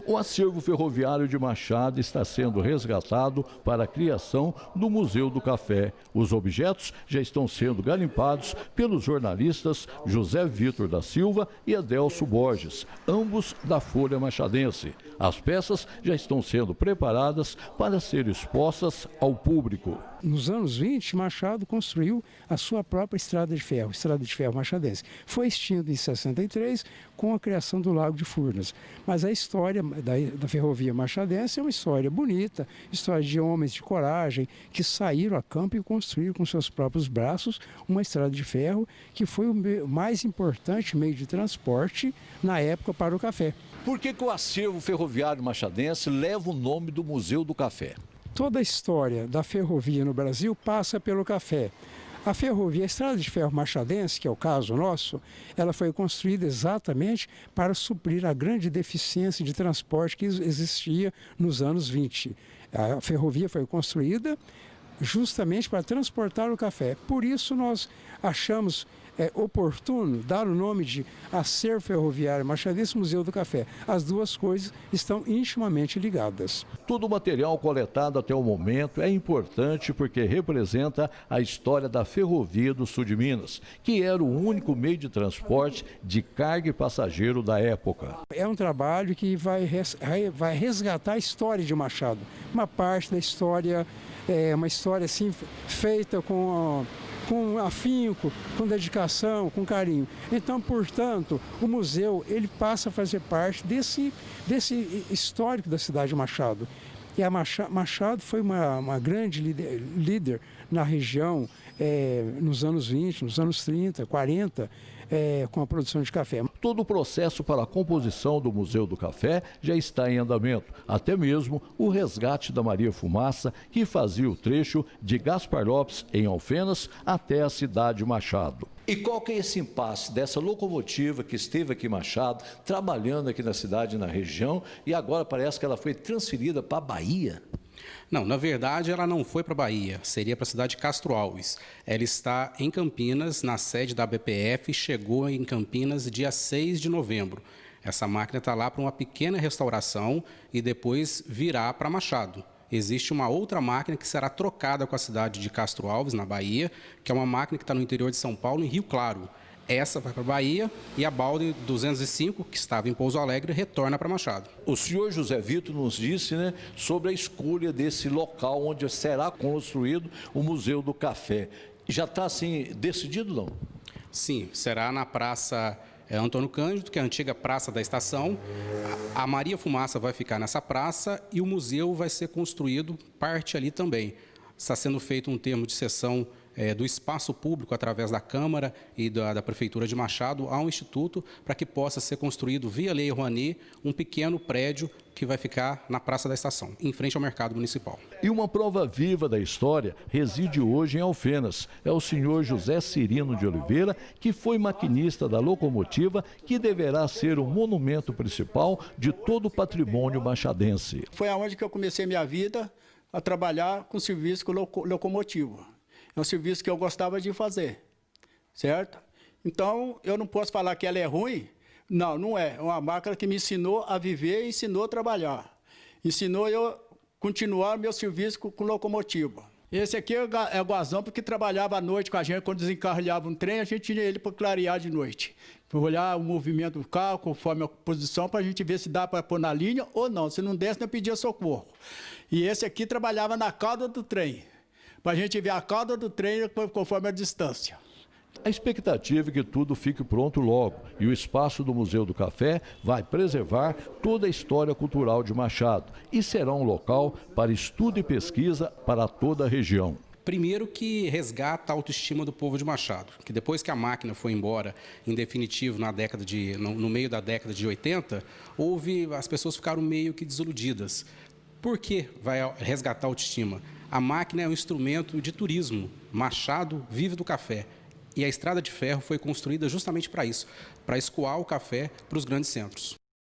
O acervo ferroviário de Machado está sendo resgatado para a criação do Museu do Café. Os objetos já estão sendo garimpados pelos jornalistas José Vitor da Silva e Adelso Borges, ambos da Folha Machadense. As peças já estão sendo preparadas para serem expostas ao público. Nos anos 20, Machado construiu a sua própria estrada de ferro machadense. Foi extinto em 63 com a criação do Lago de Furnas. Mas a história da ferrovia machadense é uma história bonita, história de homens de coragem que saíram a campo e construíram com seus próprios braços uma estrada de ferro que foi o mais importante meio de transporte na época para o café. Por que o acervo ferroviário machadense leva o nome do Museu do Café? Toda a história da ferrovia no Brasil passa pelo café. A ferrovia, a estrada de ferro machadense, que é o caso nosso, ela foi construída exatamente para suprir a grande deficiência de transporte que existia nos anos 20. A ferrovia foi construída justamente para transportar o café. Por isso nós achamos oportuno dar o nome de Acervo Ferroviário Machadense Museu do Café. As duas coisas estão intimamente ligadas. Todo o material coletado até o momento é importante porque representa a história da Ferrovia do Sul de Minas, que era o único meio de transporte de carga e passageiro da época. É um trabalho que vai resgatar a história de Machado. Uma parte da história, uma história assim, feita com afinco, com dedicação, com carinho. Então, portanto, o museu ele passa a fazer parte desse histórico da cidade de Machado. E a Machado foi uma grande líder na região nos anos 20, nos anos 30, 40, com a produção de café. Todo o processo para a composição do Museu do Café já está em andamento, até mesmo o resgate da Maria Fumaça, que fazia o trecho de Gaspar Lopes, em Alfenas, até a cidade de Machado. E qual que é esse impasse dessa locomotiva que esteve aqui em Machado, trabalhando aqui na cidade e na região, e agora parece que ela foi transferida para a Bahia? Não, na verdade ela não foi para a Bahia, seria para a cidade de Castro Alves. Ela está em Campinas, na sede da BPF, chegou em Campinas dia 6 de novembro. Essa máquina está lá para uma pequena restauração e depois virá para Machado. Existe uma outra máquina que será trocada com a cidade de Castro Alves, na Bahia, que é uma máquina que está no interior de São Paulo, em Rio Claro. Essa vai para a Bahia e a Balde 205, que estava em Pouso Alegre, retorna para Machado. O senhor José Vitor nos disse, sobre a escolha desse local onde será construído o Museu do Café. Já está assim decidido, não? Sim, será na Praça Antônio Cândido, que é a antiga Praça da Estação. A Maria Fumaça vai ficar nessa praça e o museu vai ser construído parte ali também. Está sendo feito um termo de cessão do espaço público através da Câmara e da Prefeitura de Machado ao Instituto para que possa ser construído via Lei Rouanet um pequeno prédio que vai ficar na Praça da Estação, em frente ao Mercado Municipal. E uma prova viva da história reside hoje em Alfenas. É o senhor José Cirino de Oliveira, que foi maquinista da locomotiva que deverá ser o monumento principal de todo o patrimônio machadense. Foi aonde que eu comecei minha vida a trabalhar com serviço com locomotiva. É um serviço que eu gostava de fazer, certo? Então, eu não posso falar que ela é ruim. Não, não é. É uma máquina que me ensinou a viver e ensinou a trabalhar. Ensinou eu a continuar meu serviço com locomotiva. Esse aqui é o Guazão, porque trabalhava à noite com a gente. Quando desencarrilhava um trem, a gente tinha ele para clarear de noite. Para olhar o movimento do carro, conforme a posição, para a gente ver se dá para pôr na linha ou não. Se não desse, não pedia socorro. E esse aqui trabalhava na cauda do trem, para a gente ver a cauda do trem conforme a distância. A expectativa é que tudo fique pronto logo e o espaço do Museu do Café vai preservar toda a história cultural de Machado e será um local para estudo e pesquisa para toda a região. Primeiro que resgata a autoestima do povo de Machado, que depois que a máquina foi embora, em definitivo, no meio da década de 80, as pessoas ficaram meio que desiludidas. Por que vai resgatar a autoestima? A máquina é um instrumento de turismo. Machado vive do café. E a estrada de ferro foi construída justamente para isso, para escoar o café para os grandes centros.